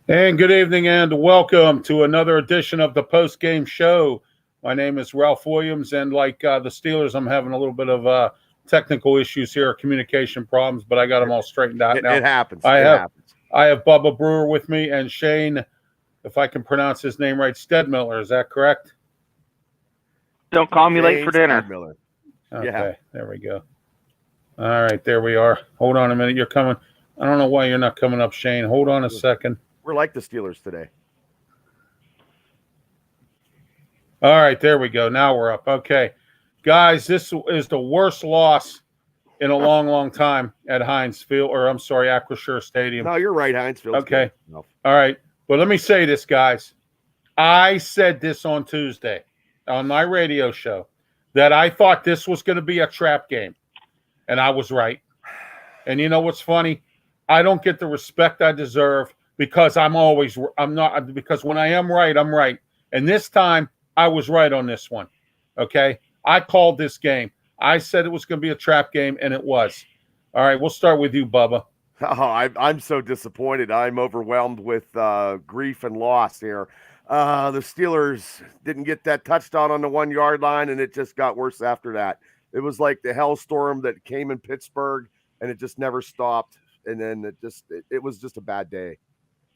And good evening and welcome to another edition of the post-game show. My name is Ralph Williams, and like the Steelers, I'm having a little bit of technical issues here, communication problems, but I got them all straightened out now. It happens. I have BUBBA BREWER with me, and Shane, if I can pronounce his name right, STEDHMILLER. Is that correct? Don't call me late for dinner. STEDHMILLER. Okay, Yeah. There we go. All right, there we are. Hold on a minute. You're coming. I don't know why you're not coming up, Shane. Hold on a second. We're like the Steelers today. All right, there we go. Now we're up. Okay. Guys, this is the worst loss in a long, long time at Heinz Field, or I'm sorry, Acrisure Stadium. No, you're right, Heinz Field. Okay. No. All right. But let me say this, guys. I said this on Tuesday on my radio show that I thought this was going to be a trap game, and I was right. And you know what's funny? I don't get the respect I deserve because I'm not, because when I am right, I'm right. And this time I was right on this one. Okay. I called this game. I said it was going to be a trap game, and it was. All right. We'll start with you, Bubba. Oh, I'm so disappointed. I'm overwhelmed with grief and loss here. The Steelers didn't get that touchdown on the 1 yard line, and it just got worse after that. It was like the hellstorm that came in Pittsburgh, and it just never stopped. And then it was just a bad day.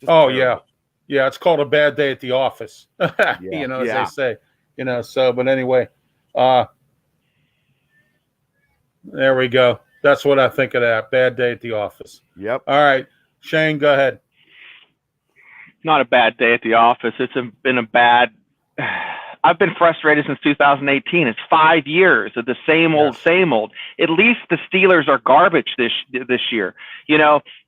Yeah. Yeah, it's called a bad day at the office, as they say. But anyway, there we go. That's what I think of that. Bad day at the office. Yep. All right. Shane, go ahead. Not a bad day at the office. It's been a bad – I've been frustrated since 2018. It's 5 years of the same old, same old. At least the Steelers are garbage this year.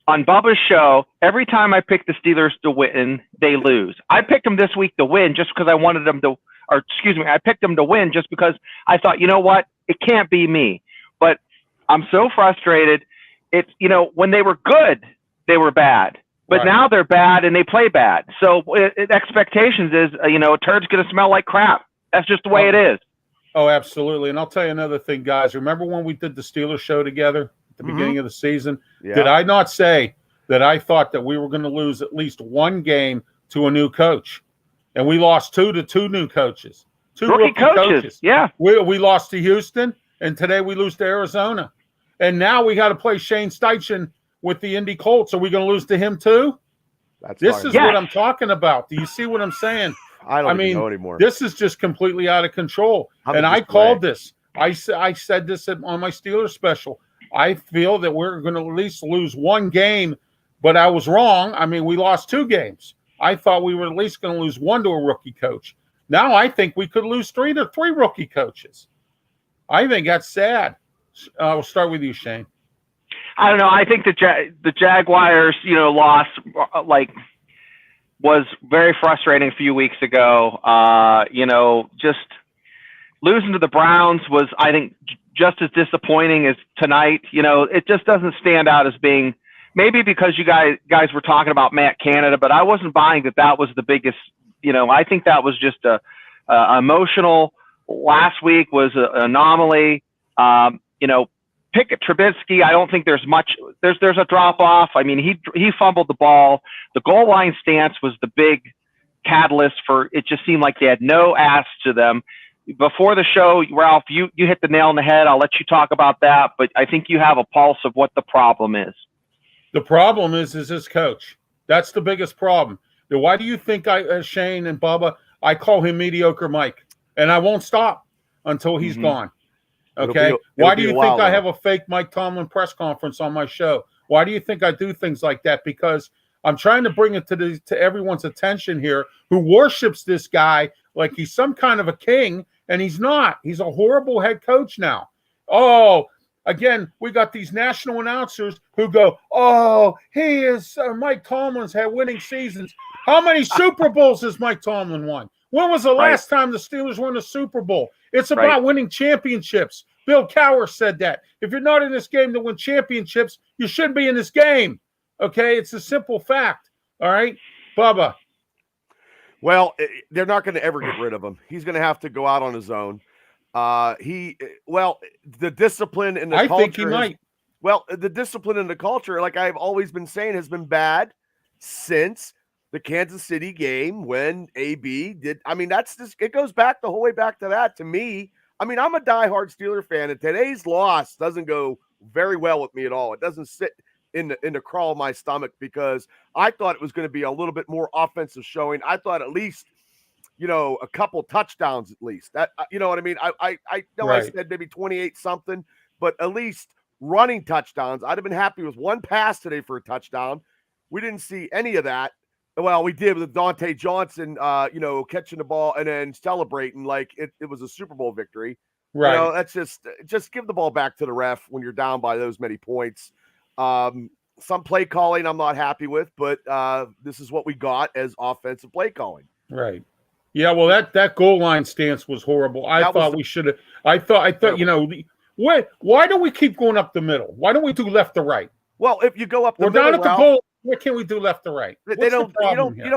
On Bubba's show, every time I pick the Steelers to win, they lose. I picked them this week to win just because I wanted them to – or excuse me, I picked them to win just because I thought, you know what, it can't be me. But I'm so frustrated. It's, when they were good, they were bad. But now they're bad and they play bad. So expectations is, a turd's going to smell like crap. That's just the way it is. Oh, absolutely. And I'll tell you another thing, guys. Remember when we did the Steelers show together at the beginning of the season? Yeah. Did I not say that I thought that we were going to lose at least one game to a new coach? And we lost two to two new coaches. Two rookie coaches. Yeah. We lost to Houston, and today we lose to Arizona. And now we got to play Shane Steichen with the Indy Colts. Are we going to lose to him too? This is what I'm talking about. Do you see what I'm saying? I don't even know anymore. This is just completely out of control. And I called this. I said this on my Steelers special. I feel that we're going to at least lose one game, but I was wrong. I mean, we lost two games. I thought we were at least going to lose one to a rookie coach. Now I think we could lose three rookie coaches. I think that's sad. We'll start with you, Shane. I don't know. I think the Jaguars, loss was very frustrating a few weeks ago. Just losing to the Browns was, I think, just as disappointing as tonight. It just doesn't stand out as being, maybe because you guys were talking about Matt Canada, but I wasn't buying that was the biggest. I think that was just a emotional. Last week was an anomaly. Pickett, Trubisky, I don't think there's much. There's a drop off. I mean, he fumbled the ball. The goal line stance was the big catalyst for it. Just seemed like they had no ass to them. before the show, Ralph, you hit the nail on the head. I'll let you talk about that, but I think you have a pulse of what the problem is. The problem is his coach. That's the biggest problem. Why do you think Shane and Bubba, I call him Mediocre Mike, and I won't stop until he's gone. Okay? Why do you think I have a fake Mike Tomlin press conference on my show? Why do you think I do things like that? Because I'm trying to bring it to everyone's attention here who worships this guy like he's some kind of a king, and he's not. He's a horrible head coach now. Oh, again, we got these national announcers who go, oh, he is Mike Tomlin's had winning seasons. How many Super Bowls has Mike Tomlin won? When was the last time the Steelers won a Super Bowl? It's about winning championships. Bill Cowher said that. If you're not in this game to win championships, you shouldn't be in this game. Okay? It's a simple fact. All right? Bubba. Well, they're not going to ever get rid of him. He's going to have to go out on his own. The discipline and the culture. I think he might. Well, the discipline and the culture, like I've always been saying, has been bad since the Kansas City game when AB did. I mean, that's just, it goes back the whole way back to that. To me, I mean, I'm a diehard Steeler fan, and today's loss doesn't go very well with me at all. It doesn't sit in the crawl of my stomach because I thought it was going to be a little bit more offensive showing. I thought at least, a couple touchdowns at least. That you know what I mean? I know I said maybe 28 something, but at least running touchdowns. I'd have been happy with one pass today for a touchdown. We didn't see any of that. Well, we did with Dante Johnson, catching the ball and then celebrating like it was a Super Bowl victory. Right. That's just give the ball back to the ref when you're down by those many points. Some play calling I'm not happy with, but this is what we got as offensive play calling. Right. Yeah, well, that goal line stance was horrible. I thought, why do we keep going up the middle? Why don't we do left to right? Well, if you go up the middle, we're down at the goal. Why can't we do left to right? You don't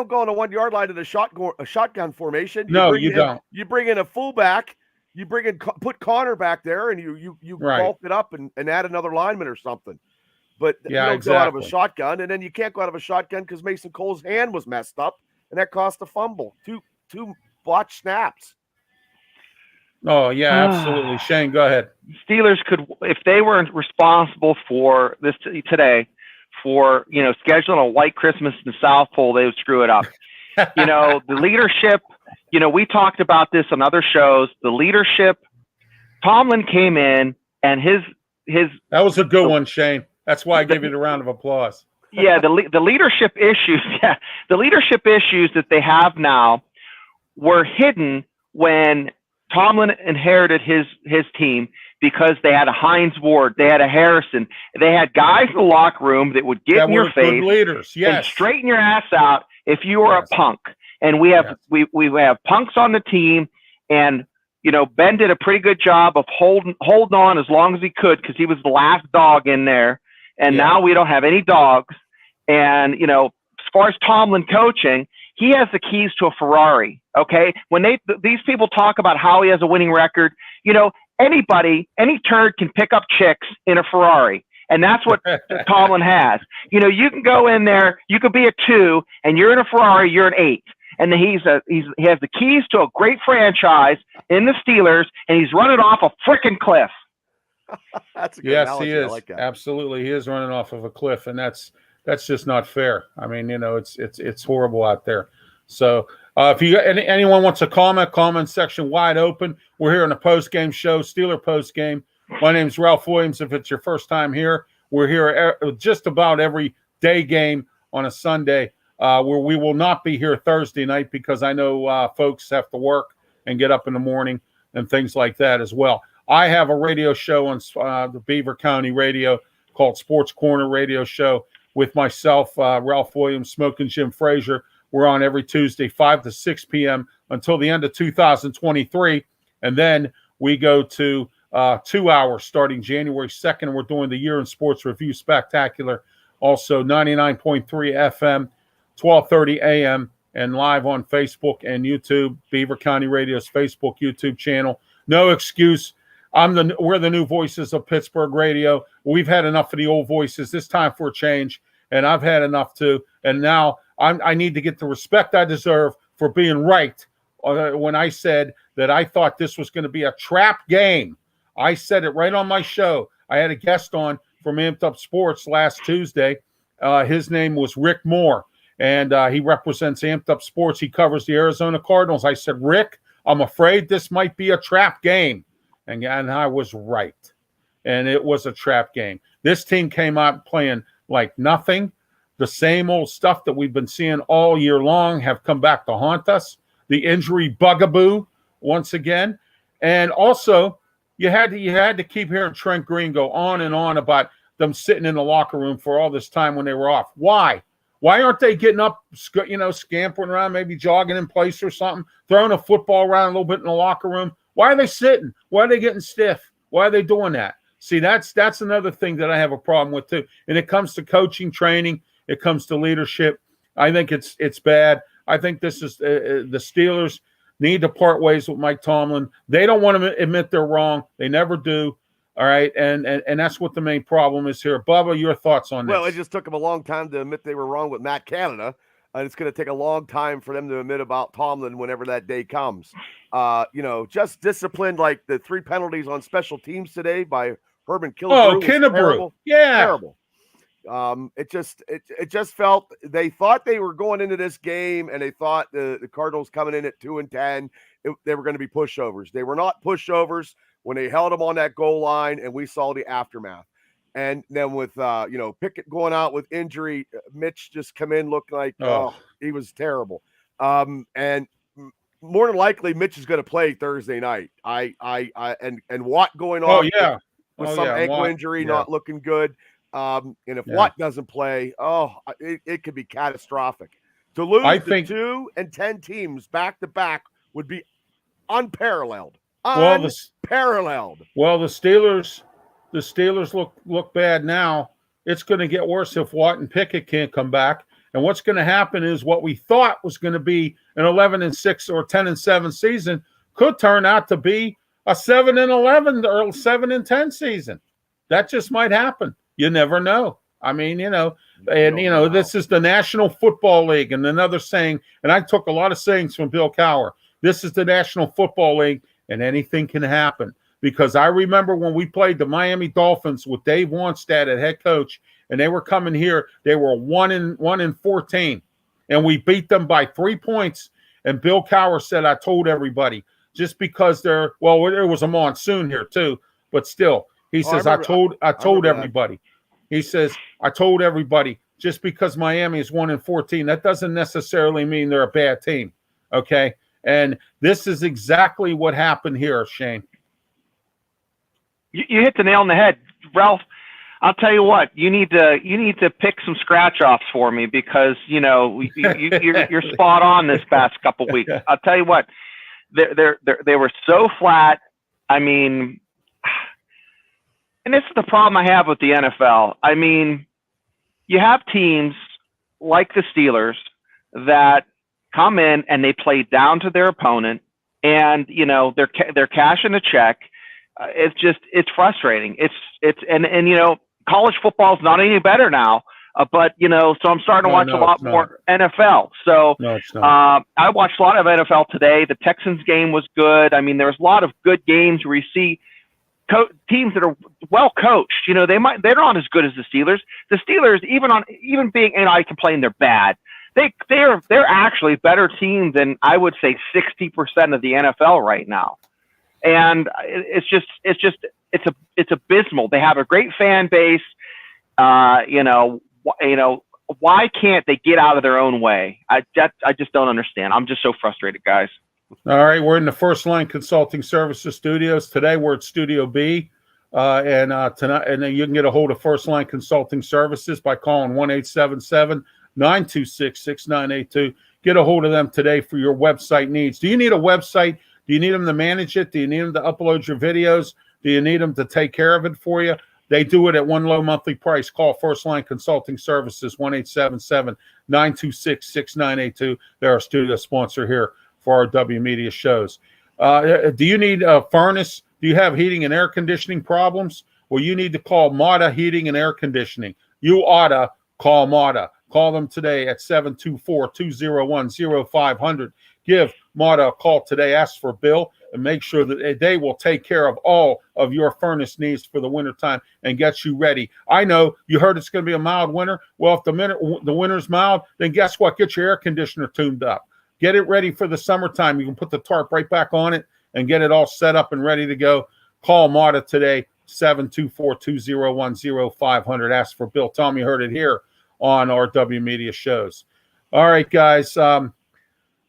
go on a 1 yard line in a shotgun formation. You don't. You bring in a fullback. You put Connor back there, and you bulk it up and add another lineman or something. But you don't go out of a shotgun, and then you can't go out of a shotgun because Mason Cole's hand was messed up, and that cost a fumble. Two botched snaps. Oh, yeah, absolutely. Shane, go ahead. Steelers could, if they weren't responsible for this today, for, scheduling a white Christmas in the South Pole, they would screw it up. The leadership, we talked about this on other shows. The leadership, Tomlin came in and his that was a good one, Shane. That's why I gave you the round of applause. Yeah, the leadership issues, the leadership issues that they have now were hidden when Tomlin inherited his team because they had a Hines Ward, they had a Harrison, they had guys in the locker room that would get in your face leaders. Yes. And straighten your ass out if you were a punk. And we have punks on the team, and Ben did a pretty good job of holding on as long as he could because he was the last dog in there. And now we don't have any dogs. And as far as Tomlin coaching, he has the keys to a Ferrari. Okay, when these people talk about how he has a winning record, anybody, any turd can pick up chicks in a Ferrari. And that's what Tomlin has. You can go in there, you could be a 2, and you're in a Ferrari, you're an 8. And he has the keys to a great franchise in the Steelers, and he's running off a freaking cliff. That's a good analogy. He is. I like that. Absolutely, he is running off of a cliff, and that's just not fair. I mean, it's horrible out there. So if anyone wants a comment section wide open. We're here on a post-game show, Steeler post-game. My name's Ralph Williams. If it's your first time here, we're here just about every day game on a Sunday, where we will not be here Thursday night because I know folks have to work and get up in the morning and things like that as well. I have a radio show on the Beaver County Radio called Sports Corner Radio Show with myself, Ralph Williams, Smoking Jim Frazier. We're on every Tuesday, 5 to 6 p.m. until the end of 2023. And then we go to 2 hours starting January 2nd. We're doing the Year in Sports Review Spectacular. Also 99.3 FM, 12:30 a.m. and live on Facebook and YouTube, Beaver County Radio's Facebook, YouTube channel. No excuse. We're the new voices of Pittsburgh radio. We've had enough of the old voices. It's time for a change, and I've had enough too. And now I need to get the respect I deserve for being right when I said that I thought this was going to be a trap game. I said it right on my show. I had a guest on from Amped Up Sports last Tuesday. His name was Rick Moore, and he represents Amped Up Sports. He covers the Arizona Cardinals. I said, Rick, I'm afraid this might be a trap game. And I was right. And it was a trap game. This team came out playing like nothing. The same old stuff that we've been seeing all year long have come back to haunt us. The injury bugaboo once again. And also, you had to keep hearing Trent Green go on and on about them sitting in the locker room for all this time when they were off. Why? Why aren't they getting up, scampering around, maybe jogging in place or something, throwing a football around a little bit in the locker room? Why are they sitting? Why are they getting stiff? Why are they doing that? See, that's another thing that I have a problem with too. And it comes to coaching, training, it comes to leadership. I think it's bad. I think this is the Steelers need to part ways with Mike Tomlin. They don't want to admit they're wrong. They never do. All right, and that's what the main problem is here. Bubba, your thoughts on this? Well, it just took them a long time to admit they were wrong with Matt Canada, and it's going to take a long time for them to admit about Tomlin whenever that day comes. Just disciplined, like the 3 penalties on special teams today by Herman Killebrew. Oh, Killebrew, yeah, terrible. It just felt they thought they were going into this game, and they thought the Cardinals coming in at 2-10, they were going to be pushovers. They were not pushovers when they held them on that goal line, and we saw the aftermath. And then with Pickett going out with injury, Mitch just come in looking like he was terrible. And more than likely, Mitch is going to play Thursday night. And Watt going off with some ankle Watt, injury, not looking good. And if Watt doesn't play, it could be catastrophic. To lose the 2-10 teams back to back would be unparalleled. Well, the Steelers look bad now. It's going to get worse if Watt and Pickett can't come back. And what's going to happen is what we thought was going to be an 11-6 or 10-7 season could turn out to be a 7-11 or 7-10 season. That just might happen. You never know. I mean, this is the National Football League, and another saying, and I took a lot of sayings from Bill Cowher. This is the National Football League, and anything can happen. Because I remember when we played the Miami Dolphins with Dave Wannstedt at head coach, and they were coming here, they were 1-14, and we beat them by 3 points. And Bill Cowher said, I told everybody, just because there was a monsoon here too, but still, he says, I told everybody. He says, I told everybody, just because Miami is 1-14, that doesn't necessarily mean they're a bad team. Okay. And this is exactly what happened here, Shane. You hit the nail on the head, Ralph. I'll tell you what. You need to pick some scratch offs for me because you're spot on this past couple weeks. I'll tell you what. They were so flat. I mean, and this is the problem I have with the NFL. I mean, you have teams like the Steelers that come in and they play down to their opponent, and they're cashing a check. It's frustrating. It's college football is not any better now. But so I'm starting to watch a lot more NFL. So I watched a lot of NFL today. The Texans game was good. I mean, there was a lot of good games where you see teams that are well coached. They're not as good as the Steelers. The Steelers, even being, I complain they're bad. They're actually a better team than I would say 60% of the NFL right now. And it's abysmal. They have a great fan base. Why can't they get out of their own way? I just don't understand. I'm just so frustrated, guys. All right, we're in the First Line Consulting Services studios. Today we're at Studio B, and tonight, and then you can get a hold of First Line Consulting Services by calling 1-877-926-6982. Get a hold of them today for your website needs. Do you need a website? Do you need them to manage it? Do you need them to upload your videos? Do you need them to take care of it for you? They do it at one low monthly price. Call First Line Consulting Services, 1-877-926-6982. They're our studio sponsor here for our W Media shows. Do you need a furnace? Do you have heating and air conditioning problems? Well, you need to call Mata Heating and Air Conditioning. You ought to call Mata. Call them today at 724-201-0500. Give Marta a call today. Ask for Bill and make sure that they will take care of all of your furnace needs for the wintertime and get you ready. I know you heard it's going to be a mild winter. Well, if the winter's mild, then guess what? Get your air conditioner tuned up. Get it ready for the summertime. You can put the tarp right back on it and get it all set up and ready to go. Call Marta today, 724-201-0500. Ask for Bill. Tell me you heard it here on RW Media Shows. All right, guys.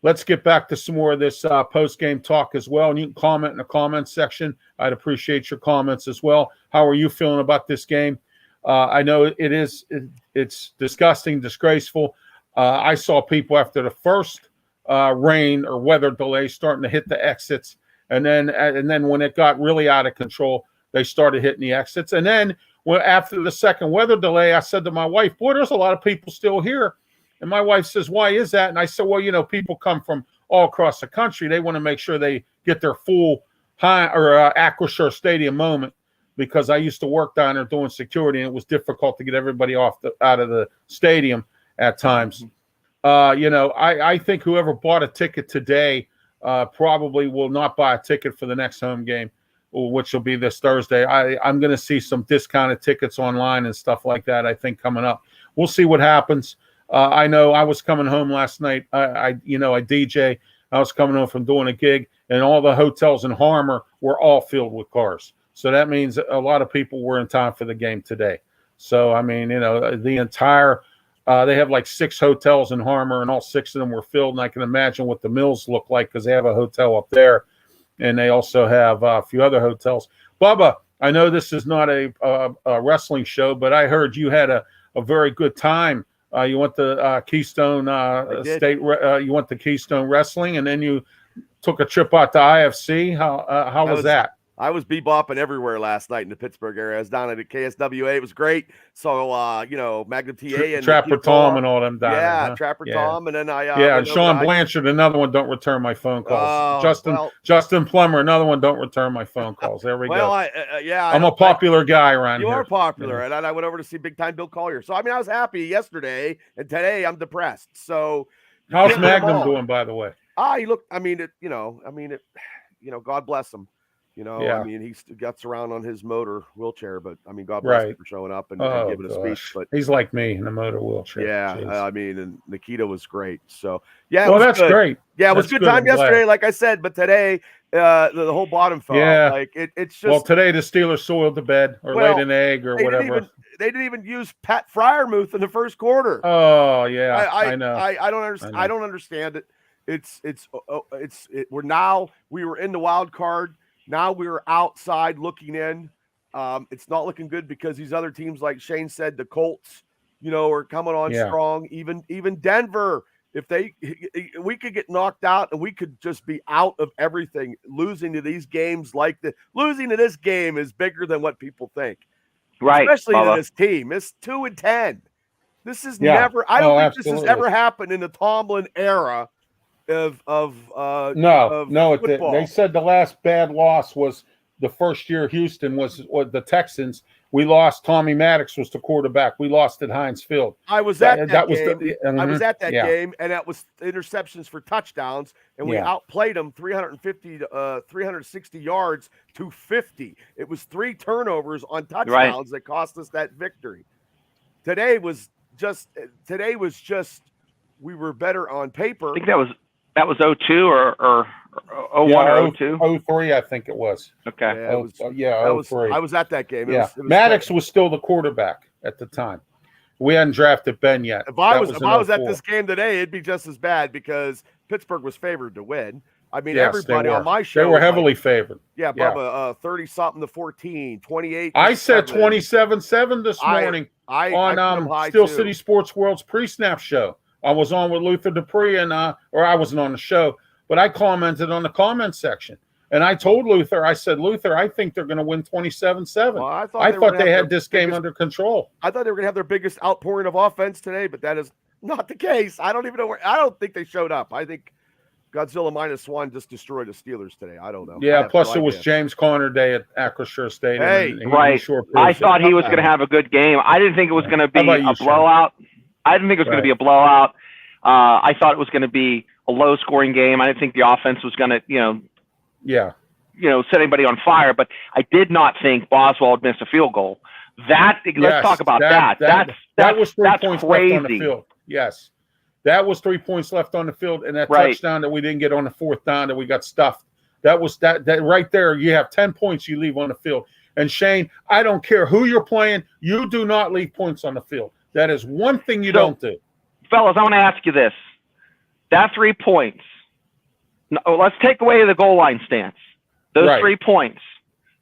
Let's get back to some more of this post-game talk as well. And you can comment in the comments section. I'd appreciate your comments as well. How are you feeling about this game? I know it's disgusting, disgraceful. I saw people after the first rain or weather delay starting to hit the exits. And then when it got really out of control, they started hitting the exits. And then after the second weather delay, I said to my wife, boy, there's a lot of people still here. And my wife says, why is that? And I said, well, people come from all across the country. They want to make sure they get their full Acrisure Stadium moment, because I used to work down there doing security, and it was difficult to get everybody out of the stadium at times. I think whoever bought a ticket today probably will not buy a ticket for the next home game, which will be this Thursday. I'm going to see some discounted tickets online and stuff like that, I think, coming up. We'll see what happens. I know I was coming home last night. I DJ. I was coming home from doing a gig, and all the hotels in Harmer were all filled with cars. So that means a lot of people were in time for the game today. So, I mean, the entire they have like 6 hotels in Harmer, and all 6 of them were filled. And I can imagine what the Mills look like, because they have a hotel up there, and they also have a few other hotels. Bubba, I know this is not a wrestling show, but I heard you had a very good time. You went to Keystone State. You went to Keystone Wrestling, and then you took a trip out to IFC. How was that? I was bebopping everywhere last night in the Pittsburgh area. I was down at KSWA. It was great. So, Magnum TA and Trapper Tom and all them down there. Huh? Trapper Tom. And then and Sean Blanchard, another one, don't return my phone calls. Justin Plummer, another one, don't return my phone calls. There we go. I'm a popular guy around here. You are popular. And I went over to see big time Bill Collier. So, I mean, I was happy yesterday, and today I'm depressed. So, how's Magnum doing, by the way? He looked, God bless him. I mean, he gets around on his motor wheelchair, but I mean, God bless him for showing up and giving a speech. But he's like me in a motor wheelchair. Yeah, I mean, and Nikita was great. So yeah, that's good. Yeah, it was good time yesterday, like I said, but today the whole bottom fell. Yeah, like it's just. Well, today the Steelers soiled the bed or laid an egg or whatever. They didn't even use Pat Fryermuth in the first quarter. Oh yeah, I know. I don't understand. I don't understand it. We were in the wild card. Now we were outside looking in. It's not looking good because these other teams, like Shane said, the Colts, are coming on strong. Even Denver, we could get knocked out and we could just be out of everything. Losing to these games losing to this game is bigger than what people think. Right. Especially to this team. It's 2-10. This is never. I don't think this has ever happened in the Tomlin era. Of it didn't. They said the last bad loss was the first year Houston was the Texans. We lost. Tommy Maddox was the quarterback. We lost at Heinz Field. I was at that game. I was at that game, and that was interceptions for touchdowns, and we outplayed them 360 yards to 50. It was 3 turnovers on touchdowns that cost us that victory. Today was just we were better on paper. I think that was 02 or 01 or 02? 03, I think it was. Okay. 03. I was at that game. It was Maddox was still the quarterback at the time. We hadn't drafted Ben yet. If I was at this game today, it'd be just as bad because Pittsburgh was favored to win. I mean, everybody on my show. They were heavily favored. Yeah, Bubba, 30-something to 14, 28. I said 27-7 this morning on Steel City Sports World's pre-snap show. I was on with Luther Dupree or I wasn't on the show, but I commented on the comment section. And I told Luther, I said, Luther, I think they're going to win 27-7. Well, I thought they had this game under control. I thought they were going to have their biggest outpouring of offense today, but that is not the case. I don't even know I don't think they showed up. I think Godzilla -1 just destroyed the Steelers today. I don't know. Yeah, plus it was James Conner Day at Acrisure Stadium. Hey, right. I thought he was going to have a good game. I didn't think it was going to be a blowout. I didn't think it was going to be a blowout. I thought it was going to be a low-scoring game. I didn't think the offense was going to, set anybody on fire. But I did not think Boswell would miss a field goal. Let's talk about that. That was 3 that's points crazy. left on the field. Yes, that was 3 points left on the field, and that touchdown that we didn't get on the fourth down that we got stuffed. That was that right there. You have 10 points you leave on the field. And Shane, I don't care who you're playing, you do not leave points on the field. That is one thing you don't do. Fellas, I want to ask you this. That 3 points. Let's take away the goal line stance. Those 3 points.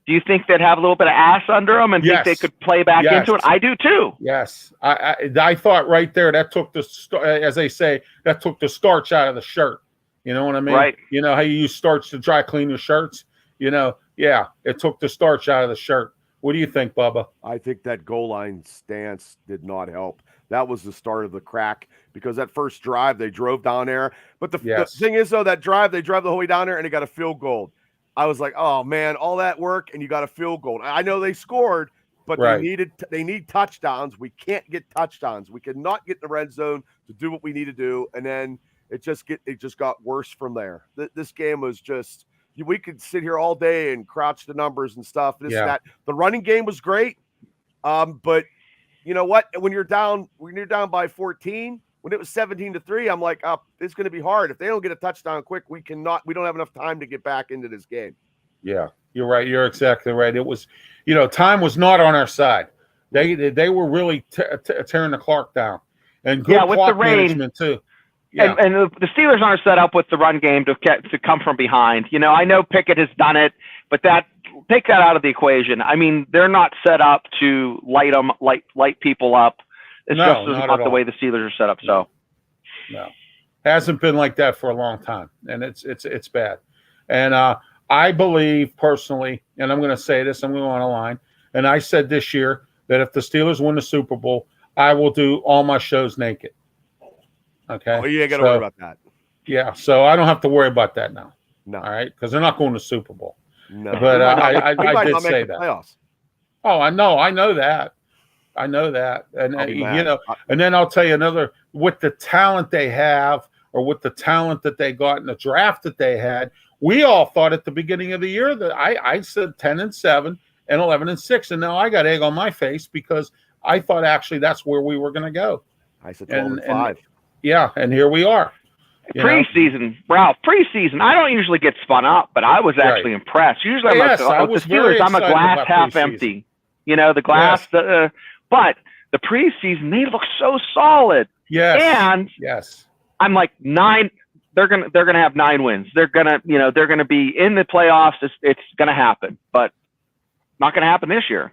Do you think they'd have a little bit of ass under them and think they could play back into it? I do too. Yes. I thought right there that took as they say, that took the starch out of the shirt. You know what I mean? Right. You know how you use starch to dry clean your shirts? It took the starch out of the shirt. What do you think, Bubba? I think that goal line stance did not help. That was the start of the crack because that first drive, they drove down there. But the thing is, though, that drive, they drove the whole way down there and they got a field goal. I was like, oh, man, all that work and you got a field goal. I know they scored, but they need touchdowns. We can't get touchdowns. We cannot get in the red zone to do what we need to do. And then it just got worse from there. This game was just – we could sit here all day and crouch the numbers and stuff. That. The running game was great, but you know what? When you're down by 14, when it was 17-3, I'm like, it's going to be hard. If they don't get a touchdown quick, we don't have enough time to get back into this game. Yeah, you're right. You're exactly right. It was, time was not on our side. They were really tearing the clock down, and good clock management too. Yeah. And the Steelers aren't set up with the run game to come from behind. I know Pickett has done it, but take that out of the equation. I mean, they're not set up to light people up. It's just not the way the Steelers are set up. So, no, hasn't been like that for a long time, and it's bad. And I believe personally, and I'm going to say this, I'm going on a line, and I said this year that if the Steelers win the Super Bowl, I will do all my shows naked. Okay. Oh, you ain't got to worry about that. Yeah, so I don't have to worry about that now. No. All right, because they're not going to the Super Bowl. No. But I did say that. Playoffs. Oh, I know that. And and then I'll tell you with the talent they have, or with the talent that they got in the draft that they had, we all thought at the beginning of the year that I said 10-7 and 11-6, and now I got egg on my face because I thought actually that's where we were going to go. I said 12-5. Yeah, and here we are. Preseason, Ralph. Preseason. I don't usually get spun up, but I was actually impressed. Usually, with the Steelers, I'm a glass half empty. The glass. Yes. But the preseason, they look so solid. Yes. And I'm like 9. They're gonna have 9 wins. They're gonna be in the playoffs. It's gonna happen, but not gonna happen this year.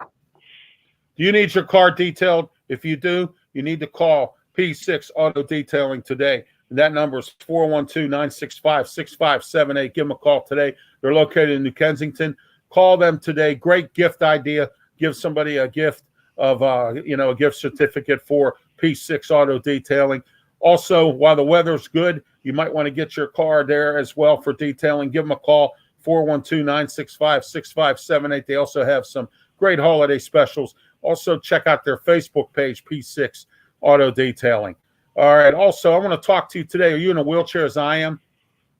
Do you need your car detailed? If you do, you need to call P6 Auto Detailing today. That number is 412-965-6578. Give them a call today. They're located in New Kensington. Call them today. Great gift idea. Give somebody a gift of, a gift certificate for P6 Auto Detailing. Also, while the weather's good, you might want to get your car there as well for detailing. Give them a call, 412-965-6578. They also have some great holiday specials. Also, check out their Facebook page, P6 Auto Detailing. All right. Also, I want to talk to you today. Are you in a wheelchair as I am?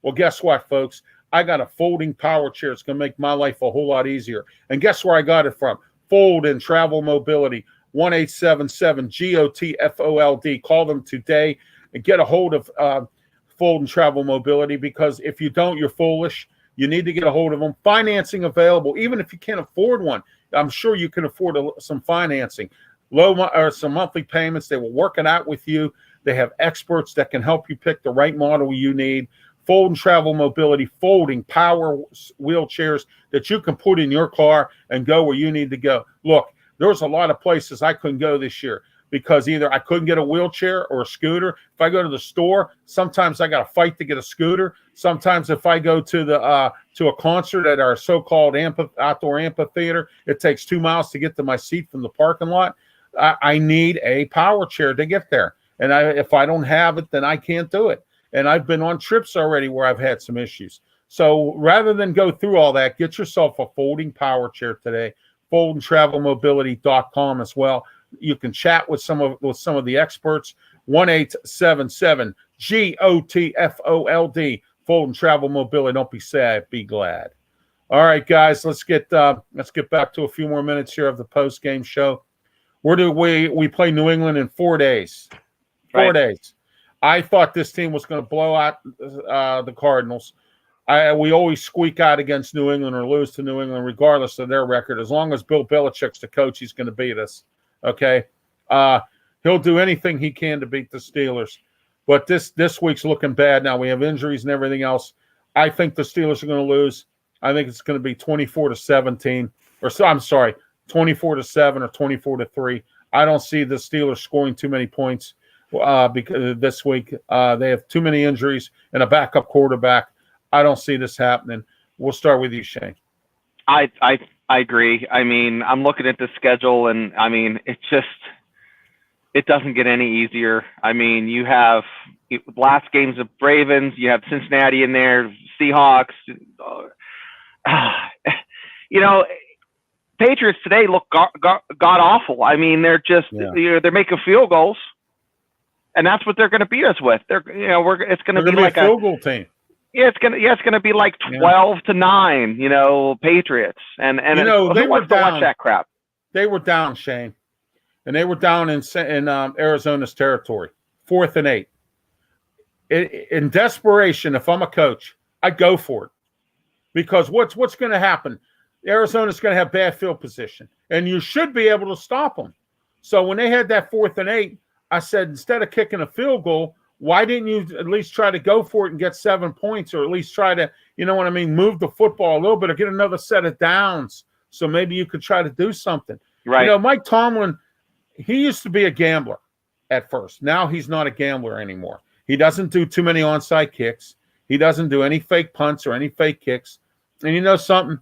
Well, guess what, folks? I got a folding power chair. It's going to make my life a whole lot easier. And guess where I got it from? Fold and Travel Mobility, 1-877-GOT-FOLD. Call them today and get a hold of Fold and Travel Mobility, because if you don't, you're foolish. You need to get a hold of them. Financing available, even if you can't afford one. I'm sure you can afford some financing. Some monthly payments. They will work it out with you. They have experts that can help you pick the right model you need. Fold and Travel Mobility, folding power wheelchairs that you can put in your car and go where you need to go. Look, there's a lot of places I couldn't go this year because either I couldn't get a wheelchair or a scooter. If I go to the store, sometimes I got to fight to get a scooter. Sometimes if I go to a concert at our so-called outdoor amphitheater, it takes 2 miles to get to my seat from the parking lot. I need a power chair to get there. And if I don't have it, then I can't do it. And I've been on trips already where I've had some issues. So rather than go through all that, get yourself a folding power chair today. foldandtravelmobility.com as well. You can chat with some of the experts. 1-877 GOTFOLD. Fold and Travel Mobility. Don't be sad, be glad. All right, guys, let's get back to a few more minutes here of the post game show. Where do we play New England in 4 days? 4 days. I thought this team was going to blow out the Cardinals. We always squeak out against New England or lose to New England, regardless of their record. As long as Bill Belichick's the coach, he's going to beat us. Okay, he'll do anything he can to beat the Steelers. But this week's looking bad. Now we have injuries and everything else. I think the Steelers are going to lose. I think it's going to be 24-17, or so. I'm sorry, 24-7 or 24-3. I don't see the Steelers scoring too many points because this week they have too many injuries and a backup quarterback. I don't see this happening. We'll start with you, Shane. I agree. I mean, I'm looking at the schedule, and I mean, it doesn't get any easier. I mean, you have last games of Ravens, you have Cincinnati in there, Seahawks. You know, Patriots today look god awful. I mean, they're just they're making field goals, and that's what they're going to beat us with. It's going to be like a field goal team. Yeah, it's gonna be like 12-9. Patriots, and they were down. Watch that crap. They were down, Shane, and they were down in Arizona's territory, 4th and 8. In desperation, if I'm a coach, I'd go for it. Because what's going to happen? Arizona's going to have bad field position, and you should be able to stop them. So when they had that 4th and 8, I said, instead of kicking a field goal, why didn't you at least try to go for it and get 7 points, or at least try to, move the football a little bit or get another set of downs so maybe you could try to do something. Right. Mike Tomlin, he used to be a gambler at first. Now he's not a gambler anymore. He doesn't do too many onside kicks. He doesn't do any fake punts or any fake kicks. And you know something?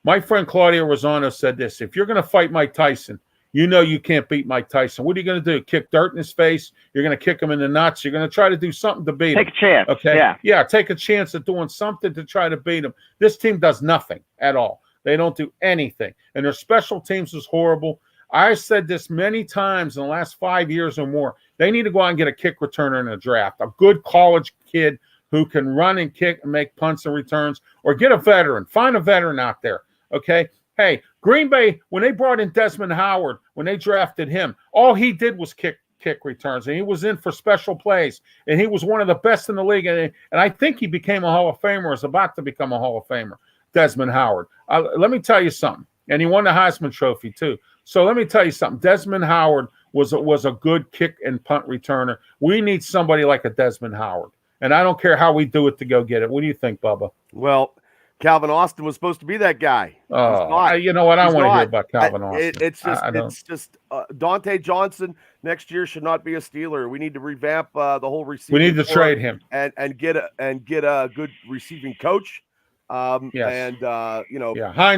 My friend Claudio Rosano said this: if you're going to fight Mike Tyson, you can't beat Mike Tyson. What are you going to do? Kick dirt in his face? You're going to kick him in the nuts? You're going to try to do something to beat him? Take a chance. Okay? Yeah, take a chance at doing something to try to beat him. This team does nothing at all. They don't do anything. And their special teams is horrible. I said this many times in the last 5 years or more. They need to go out and get a kick returner in a draft, a good college kid who can run and kick and make punts and returns, or get a veteran. Find a veteran out there, okay? Hey, Green Bay, when they brought in Desmond Howard, when they drafted him, all he did was kick returns, and he was in for special plays, and he was one of the best in the league, and I think he became a Hall of Famer, is about to become a Hall of Famer, Desmond Howard. Let me tell you something, and he won the Heisman Trophy too. So let me tell you something. Desmond Howard was a good kick and punt returner. We need somebody like a Desmond Howard. And I don't care how we do it to go get it. What do you think, Bubba? Well, Calvin Austin was supposed to be that guy. You know what? I want to hear about Calvin Austin. It's just Dante Johnson next year should not be a Steeler. We need to revamp the whole receiving. We need to trade him and get a good receiving coach. Hines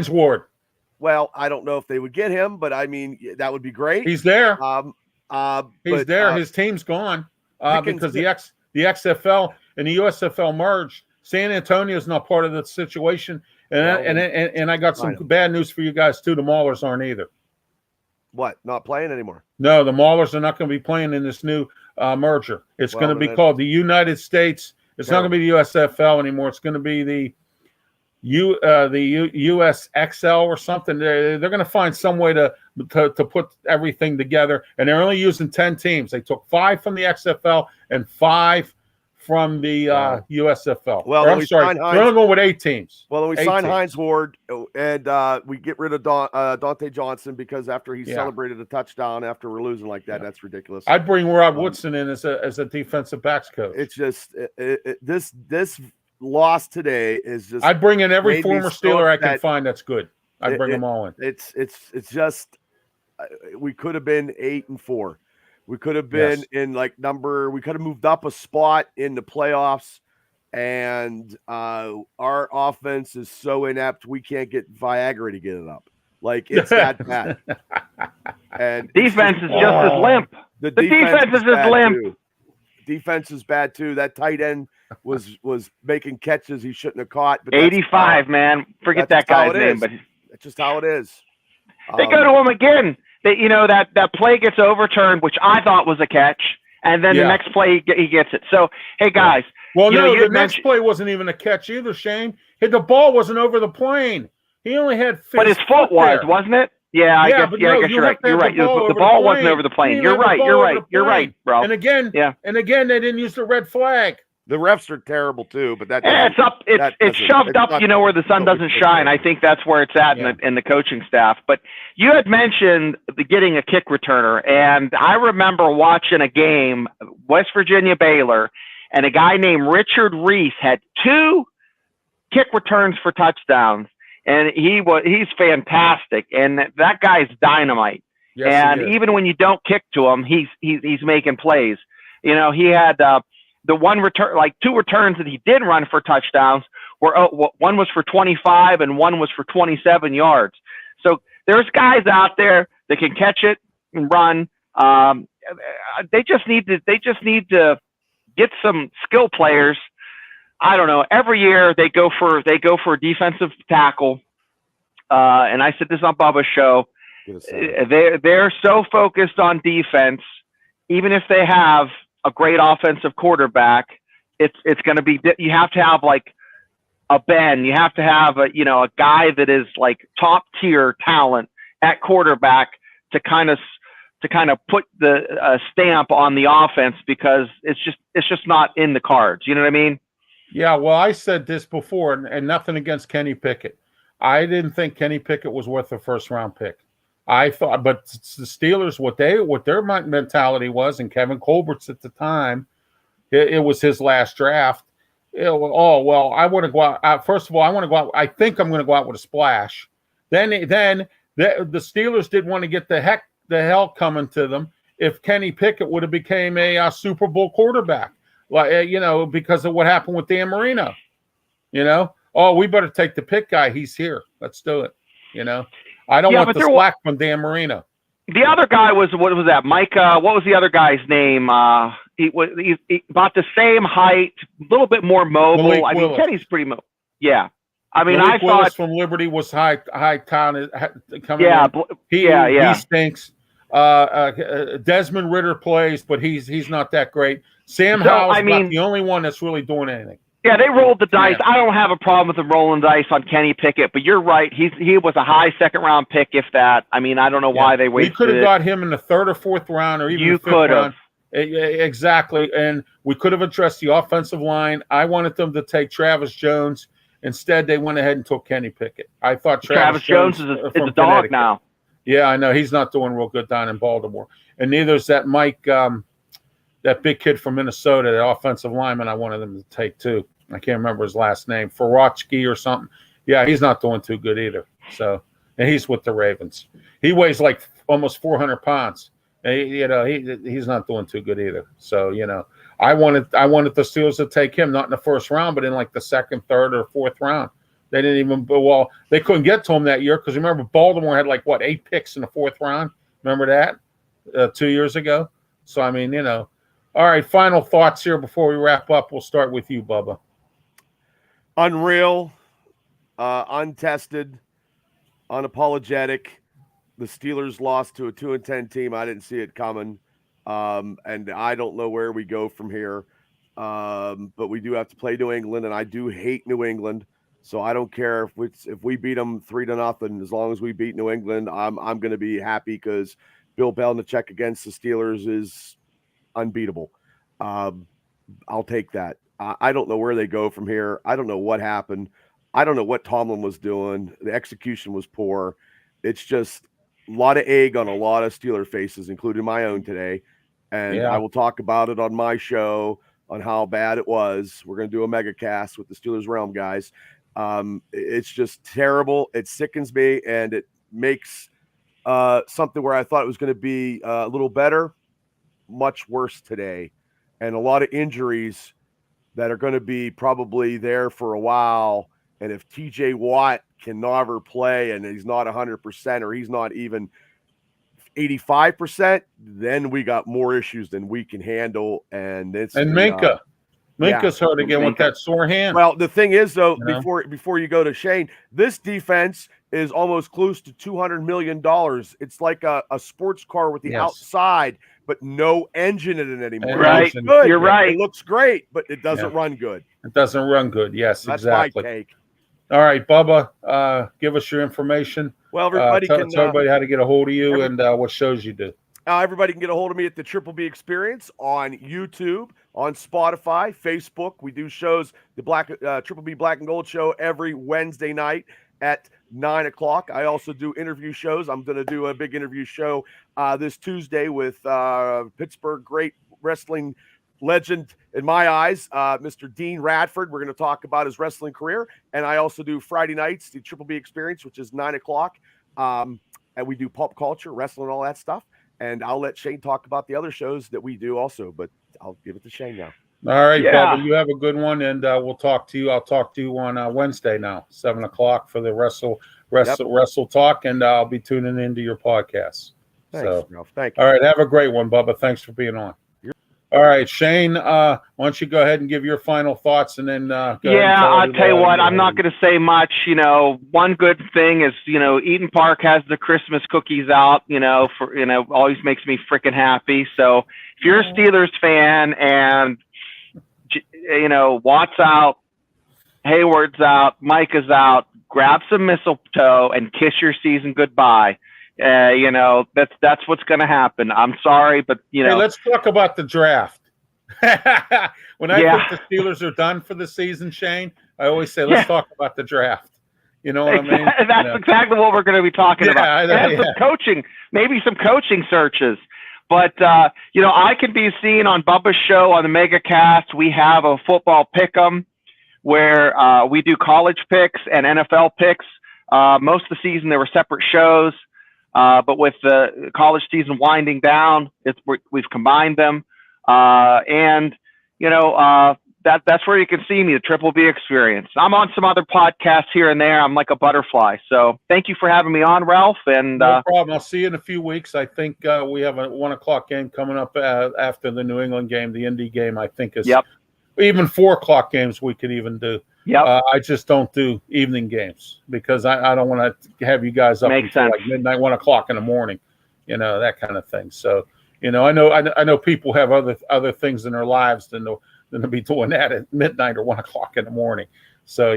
Ward. Well, I don't know if they would get him, but I mean that would be great. He's there. He's there. His team's gone because the XFL and the USFL merged. San Antonio's not part of the situation, and I got some bad news for you guys too. The Maulers aren't either. What? Not playing anymore? No, the Maulers are not going to be playing in this new merger. It's going to be called the United States. It's not going to be the USFL anymore. It's going to be the USXL or something. They're going to find some way to put everything together, and they're only using 10 teams. They took 5 from the XFL and 5 from the USFL. Well, they're only going with 8 teams. Well, we sign Hines Ward, and we get rid of Dante Johnson because after he celebrated a touchdown after we're losing like that, that's ridiculous. I'd bring Rob Woodson in as a defensive backs coach. It's just this loss today is just. I'd bring in every former Steeler I can find that's good. I'd bring them all in. It's just we could have been 8-4. We could have been in we could have moved up a spot in the playoffs, and our offense is so inept we can't get Viagra to get it up. It's that bad. And defense is just as limp. The defense is as limp. Defense is bad too. That tight end was making catches he shouldn't have caught. But 85, man. Forget that guy's name, but that's just how it is. They go to him again. That play gets overturned, which I thought was a catch, and then the next play he gets it. So, hey guys, well, no, the next play wasn't even a catch either, Shane. The ball wasn't over the plane. He only had, but his foot was, wasn't it? Yeah, I guess you're right. You're right. The ball wasn't over the plane. You're right. You're right, bro. And again, they didn't use the red flag. The refs are terrible too, but it's shoved up, where the sun doesn't shine. I think that's where it's at in the coaching staff. But you had mentioned getting a kick returner, and I remember watching a game, West Virginia Baylor, and a guy named Richard Reese had 2 kick returns for touchdowns, and he's fantastic, and that guy's dynamite. Yes, and even when you don't kick to him, he's making plays. He had the one return, like 2 returns that he did run for touchdowns were one was for 25 and one was for 27 yards. So there's guys out there that can catch it and run. They just need to get some skill players. I don't know. Every year they go for a defensive tackle. And I said this on Bubba's show. They're so focused on defense, even if they have a great offensive quarterback, it's going to be, you have to have like a Ben, you have to have a guy that is like top tier talent at quarterback to kind of put the stamp on the offense, because it's just not in the cards. You know what I mean? Yeah. Well, I said this before, and nothing against Kenny Pickett. I didn't think Kenny Pickett was worth a first-round pick. I thought, but the Steelers, what their mentality was, and Kevin Colbert's at the time, it was his last draft. I want to go out. First of all, I want to go out. I think I'm going to go out with a splash. Then the Steelers didn't want to get the hell coming to them if Kenny Pickett would have became a Super Bowl quarterback, because of what happened with Dan Marino. We better take the pick guy. He's here. Let's do it. I don't want the slack from Dan Marino. The other guy was, what was that? Mike, what was the other guy's name? He about the same height, a little bit more mobile. Malik Willis. Kenny's pretty mobile. Yeah. Malik Willis from Liberty was high talent coming in. He stinks. Desmond Ridder plays, but he's not that great. Sam Howell's about the only one that's really doing anything. Yeah, they rolled the dice. I don't have a problem with them rolling dice on Kenny Pickett, but you're right. He was a high second-round pick, if that. I don't know why they wasted it. We could have got him in the 3rd or 4th round, or even the 5th round. Exactly, and we could have addressed the offensive line. I wanted them to take Travis Jones. Instead, they went ahead and took Kenny Pickett. I thought Travis Jones is a dog now. Yeah, I know. He's not doing real good down in Baltimore. And neither is that Mike, that big kid from Minnesota, the offensive lineman I wanted them to take too. I can't remember his last name, Farachki or something. Yeah, he's not doing too good either. So, and he's with the Ravens. He weighs like almost 400 pounds. He's not doing too good either. So, I wanted the Steelers to take him, not in the 1st round, but in like the 2nd, 3rd, or 4th round. They didn't even, they couldn't get to him that year because remember Baltimore had 8 picks in the 4th round. Remember that 2 years ago? So, all right, final thoughts here before we wrap up. We'll start with you, Bubba. Unreal, untested, unapologetic. The Steelers lost to a 2-10 team. I didn't see it coming, and I don't know where we go from here. But we do have to play New England, and I do hate New England. So I don't care if we beat them 3-0. As long as we beat New England, I'm going to be happy because Bill Belichick against the Steelers is unbeatable. I'll take that. I don't know where they go from here. I don't know what happened. I don't know what Tomlin was doing. The execution was poor. It's just a lot of egg on a lot of Steeler faces, including my own today. And I will talk about it on my show on how bad it was. We're going to do a mega cast with the Steelers Realm guys. It's just terrible. It sickens me, and it makes something where I thought it was going to be a little better, much worse today. And a lot of injuries that are going to be probably there for a while. And if TJ Watt can never play and he's not 100% or he's not even 85%, then we got more issues than we can handle. And Minka's hurt again with that sore hand. Well, the thing is, though, before you go to Shane, this defense is almost close to $200 million. It's like a sports car with the outside, but no engine in it anymore. Right. It's good. You're right. It looks great, but it doesn't run good. It doesn't run good. Yes, That's exactly. my take. All right, Bubba, give us your information. Well, everybody tell can everybody how to get a hold of you and what shows you do. Everybody can get a hold of me at the Triple B Experience on YouTube, on Spotify, Facebook. We do shows, the Triple B Black and Gold show every Wednesday night at 9 o'clock. I also do interview shows. I'm going to do a big interview show this Tuesday with Pittsburgh great wrestling legend in my eyes, Mr. Dean Radford. We're going to talk about his wrestling career. And I also do Friday nights, the Triple B Experience, which is 9 o'clock. And we do pop culture, wrestling, all that stuff. And I'll let Shane talk about the other shows that we do also, but I'll give it to Shane now. All right, Bubba, you have a good one, and we'll talk to you. I'll talk to you on Wednesday now, 7 o'clock for the Wrestle Talk, and I'll be tuning into your podcast. Thanks, Ralph. Thank you. All right, have a great one, Bubba. Thanks for being on. All right, Shane, why don't you go ahead and give your final thoughts, and then I'll tell you what, I'm not going to say much. One good thing is, Eden Park has the Christmas cookies out, always makes me freaking happy. So if you're a Steelers fan and, Watt's out, Hayward's out, Micah's out, grab some mistletoe and kiss your season goodbye. That's what's going to happen. I'm sorry, but Hey, let's talk about the draft. When I think the Steelers are done for the season, Shane, I always say, let's talk about the draft. You know what I mean? That's exactly what we're going to be talking about. Some coaching, maybe some coaching searches. But, I can be seen on Bubba's show on the MegaCast. We have a football pick'em where we do college picks and NFL picks. Most of the season, there were separate shows. But with the college season winding down, we've combined them. That's where you can see me, the Triple B Experience. I'm on some other podcasts here and there. I'm like a butterfly. So thank you for having me on, Ralph. And no problem. I'll see you in a few weeks. I think we have a 1 o'clock game coming up after the New England game. The Indy game, I think, is even 4 o'clock games we could even do. I just don't do evening games because I don't want to have you guys up until like midnight, 1 o'clock in the morning, that kind of thing. So, I know people have other things in their lives than to be doing that at midnight or 1 o'clock in the morning. So,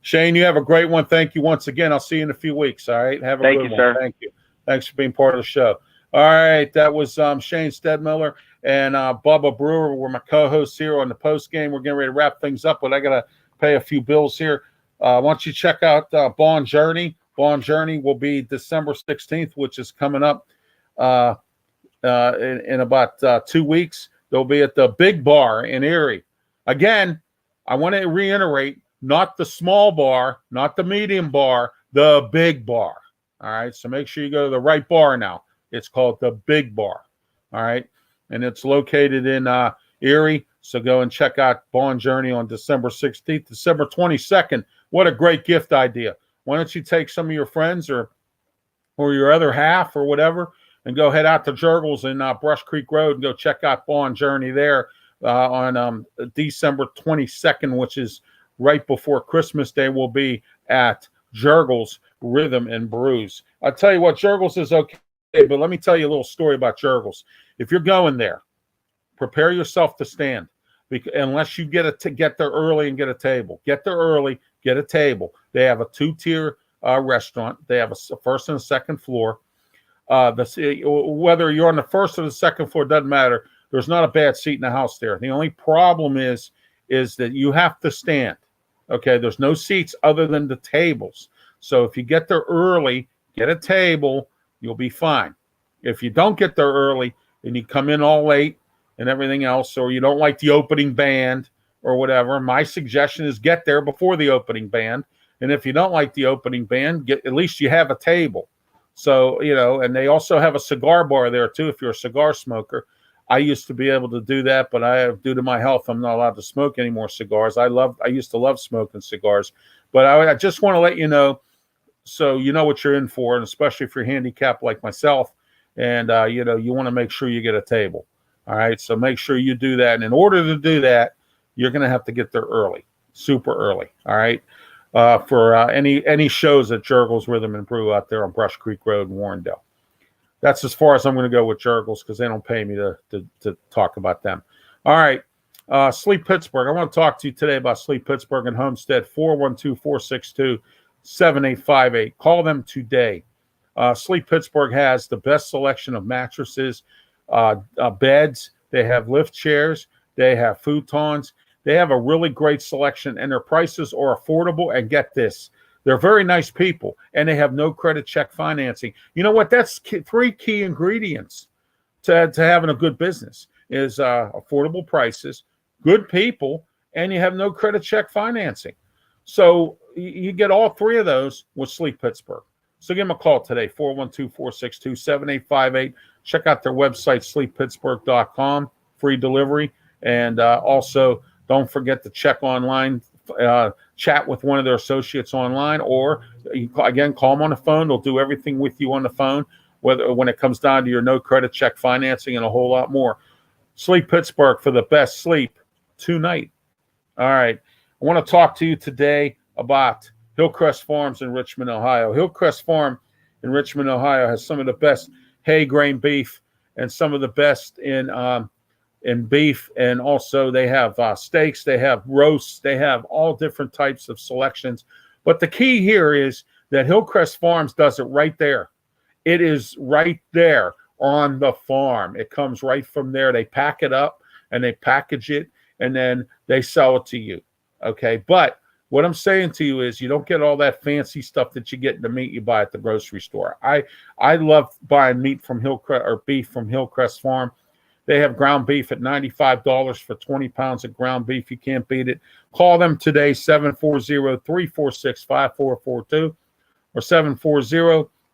Shane, you have a great one. Thank you once again. I'll see you in a few weeks. All right. Have a good one. Sir. Thank you. Thanks for being part of the show. All right. That was Shane STEDHMILLER and BUBBA BREWER. We're my co-hosts here on the post game. We're getting ready to wrap things up, but I got to pay a few bills here. Why don't you check out Bond Journey? Bond Journey will be December 16th, which is coming up in about 2 weeks. They'll be at the Big Bar in Erie. Again, I want to reiterate, not the small bar, not the medium bar, the Big Bar. All right, so make sure you go to the right bar now. It's called the Big Bar. All right, and it's located in Erie. So go and check out Bond Journey on December 16th. December 22nd. What a great gift idea. Why don't you take some of your friends or your other half or whatever and go head out to Jurgles in Brush Creek Road and go check out Bond Journey there on December 22nd, which is right before Christmas Day. Will be at Jurgles Rhythm and Brews. I'll tell you what, Jurgles is okay, but let me tell you a little story about Jurgles. If you're going there, prepare yourself to stand, unless you get there early and get a table. Get there early, get a table. They have a 2-tier restaurant. They have a first and a second floor. Whether you're on the first or the second floor, doesn't matter. There's not a bad seat in the house there. The only problem is that you have to stand. Okay, there's no seats other than the tables. So if you get there early, get a table, you'll be fine. If you don't get there early and you come in all late and everything else, or you don't like the opening band or whatever, my suggestion is get there before the opening band. And if you don't like the opening band, at least you have a table. So, and they also have a cigar bar there too if you're a cigar smoker. I used to be able to do that, but due to my health, I'm not allowed to smoke any more cigars. I used to love smoking cigars, but I just want to let you know, so you know what you're in for, and especially if you're handicapped like myself, and you want to make sure you get a table. All right, so make sure you do that. And in order to do that, you're going to have to get there early, super early. All right, for any shows at Jurgles Rhythm and Brew out there on Brush Creek Road in Warrendale. That's as far as I'm going to go with Jurgles because they don't pay me to talk about them. All right. Sleep Pittsburgh. I want to talk to you today about Sleep Pittsburgh and Homestead, 412-462-7858. Call them today. Sleep Pittsburgh has the best selection of mattresses, beds. They have lift chairs. They have futons. They have a really great selection, and their prices are affordable. And get this, they're very nice people, and they have no credit check financing. You know what? That's three key ingredients to having a good business is affordable prices, good people, and you have no credit check financing. So you get all three of those with Sleep Pittsburgh. So give them a call today, 412-462-7858. Check out their website, sleeppittsburgh.com, free delivery. And also, don't forget to check online, chat with one of their associates online, or again, call them on the phone. They'll do everything with you on the phone, when it comes down to your no credit check financing and a whole lot more. Sleep Pittsburgh for the best sleep tonight. All right. I want to talk to you today about Hillcrest Farms in Richmond, Ohio. Hillcrest Farm in Richmond, Ohio has some of the best hay grain beef and some of the best in beef, and also they have steaks, they have roasts, they have all different types of selections. But the key here is that Hillcrest Farms does it right there. It is right there on the farm. It comes right from there. They pack it up and they package it, and then they sell it to you. Okay, but what I'm saying to you is you don't get all that fancy stuff that you get in the meat you buy at the grocery store. I love buying meat from Hillcrest, or beef from Hillcrest Farm. They have ground beef at $95 for 20 pounds of ground beef. You can't beat it. Call them today, 740-346-5442 or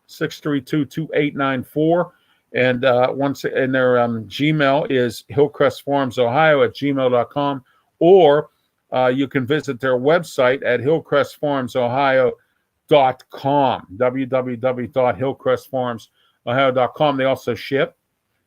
740-632-2894. And their Gmail is hillcrestfarmsohio@gmail.com, or you can visit their website at hillcrestfarmsohio.com, www.hillcrestfarmsohio.com. They also ship.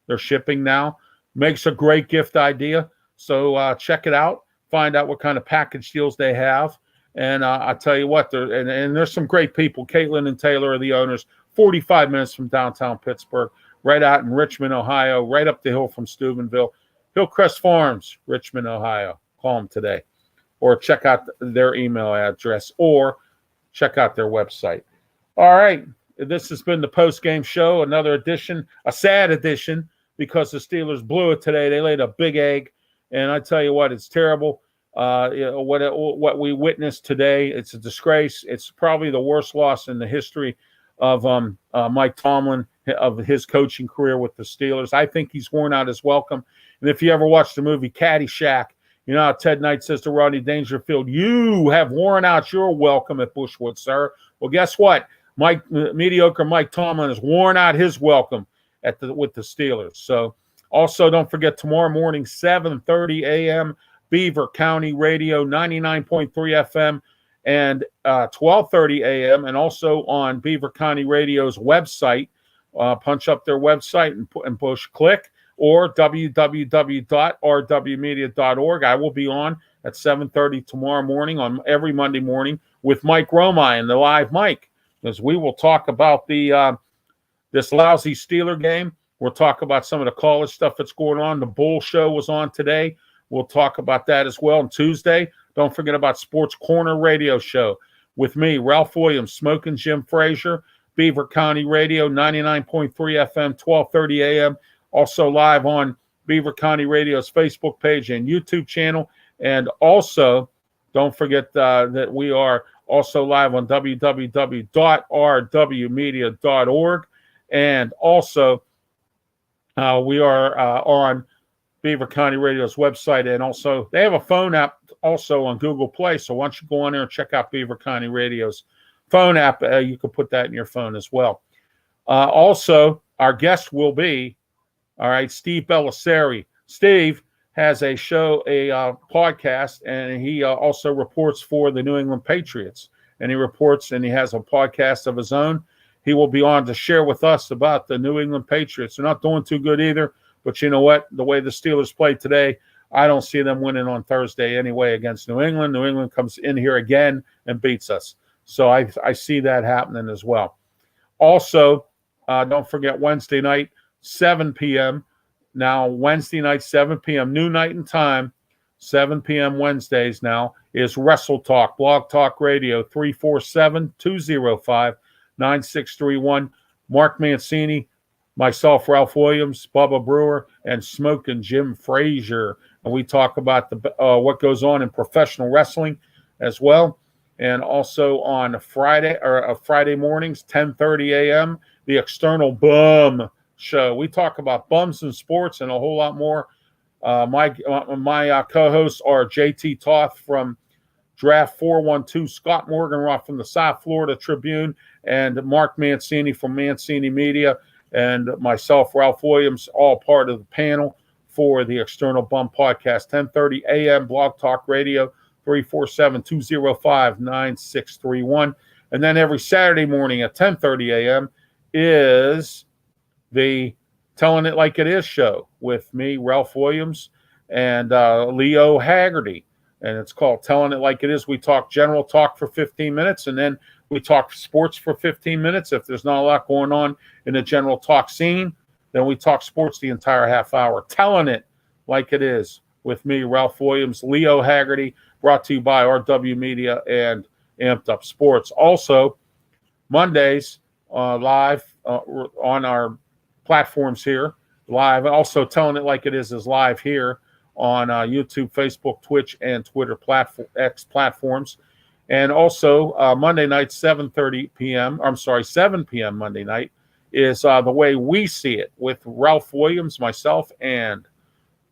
They're shipping now. Makes a great gift idea. So check it out. Find out what kind of package deals they have. And I tell you what, and there's some great people. Caitlin and Taylor are the owners. 45 minutes from downtown Pittsburgh, right out in Richmond, Ohio, right up the hill from Steubenville. Hillcrest Farms, Richmond, Ohio. Call them today. Or check out their email address, or check out their website. All right. This has been the post-game show, another edition, a sad edition, because the Steelers blew it today. They laid a big egg, and I tell you what, it's terrible. What we witnessed today, it's a disgrace. It's probably the worst loss in the history of Mike Tomlin, of his coaching career with the Steelers. I think he's worn out his welcome. And if you ever watched the movie Caddyshack, you know how Ted Knight says to Rodney Dangerfield, "You have worn out your welcome at Bushwood, sir." Well, guess what? Mediocre Mike Tomlin has worn out his welcome with the Steelers. So also don't forget tomorrow morning, 7:30 a.m., Beaver County Radio, 99.3 FM, and 12:30 a.m., and also on Beaver County Radio's website. Punch up their website and push click, or www.rwmedia.org. I will be on at 7:30 tomorrow morning, on every Monday morning, with Mike Romine, the live mic, because we will talk about this lousy Steeler game. We'll talk about some of the college stuff that's going on. The Bull Show was on today. We'll talk about that as well. On Tuesday, don't forget about Sports Corner Radio Show with me, Ralph Williams, Smoking Jim Frazier, Beaver County Radio, 99.3 FM, 12:30 a.m., also live on Beaver County Radio's Facebook page and YouTube channel. And also, don't forget that we are also live on www.rwmedia.org. And also, we are on Beaver County Radio's website. And also, they have a phone app also on Google Play. So why don't you go on there and check out Beaver County Radio's phone app. You can put that in your phone as well. Also, our guest will be, all right, Steve Bellisari. Steve has a show, a podcast, and he also reports for the New England Patriots. And he reports, and he has a podcast of his own. He will be on to share with us about the New England Patriots. They're not doing too good either, but you know what? The way the Steelers played today, I don't see them winning on Thursday anyway against New England. New England comes in here again and beats us. So I see that happening as well. Also, Don't forget Wednesday night, 7 p.m. Now, Wednesday night, 7 p.m., new night and time, 7 p.m. Wednesdays now, is Wrestle Talk, Blog Talk Radio, 347-205-9631. Mark Mancini, myself, Ralph Williams, Bubba Brewer, and Smokin' Jim Frazier. And we talk about what goes on in professional wrestling as well. And also on Friday mornings, 10:30 a.m., the External Bum Show. We talk about bums in sports and a whole lot more. My co-hosts are JT Toth from Draft 412, Scott Morganroth from the South Florida Tribune, and Mark Mancini from Mancini Media, and myself, Ralph Williams, all part of the panel for the External Bum Podcast. 10:30 a.m. Blog Talk Radio, 347-205-9631. And then every Saturday morning at 10:30 a.m. is the Telling It Like It Is show with me, Ralph Williams, and Leo Haggerty. And it's called Telling It Like It Is. We talk general talk for 15 minutes, and then we talk sports for 15 minutes. If there's not a lot going on in the general talk scene, then we talk sports the entire half hour. Telling It Like It Is with me, Ralph Williams, Leo Haggerty, brought to you by RW Media and Amped Up Sports. Also, Mondays live on our platforms here, live. Also, Telling It Like It Is live here on YouTube, Facebook, Twitch, and Twitter X platforms. And also, Monday night, 7 p.m. Monday night is The Way We See It with Ralph Williams, myself, and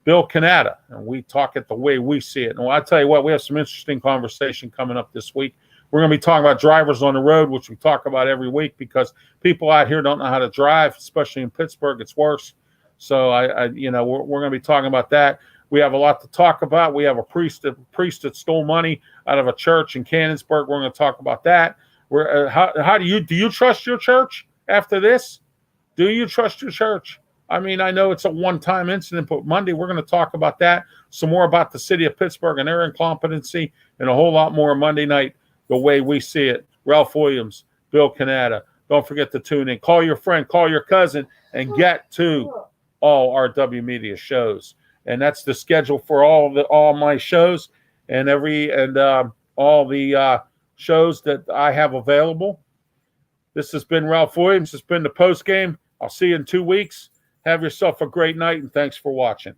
Bill Canada. And we talk it the way we see it. And I'll tell you what, we have some interesting conversation coming up this week. We're going to be talking about drivers on the road, which we talk about every week because people out here don't know how to drive, especially in Pittsburgh. It's worse. So we're going to be talking about that. We have a lot to talk about. We have a priest that stole money out of a church in Canonsburg. We're going to talk about that. How do you trust your church after this? Do you trust your church? I mean, I know it's a one-time incident, but Monday we're going to talk about that, some more about the city of Pittsburgh and their incompetency, and a whole lot more Monday night, The Way We See It. Ralph Williams, Bill Canada. Don't forget to tune in. Call your friend, call your cousin, and get to all RW Media shows. And that's the schedule for all my shows and all the shows that I have available. This has been Ralph Williams. It's been the post game. I'll see you in 2 weeks. Have yourself a great night, and thanks for watching.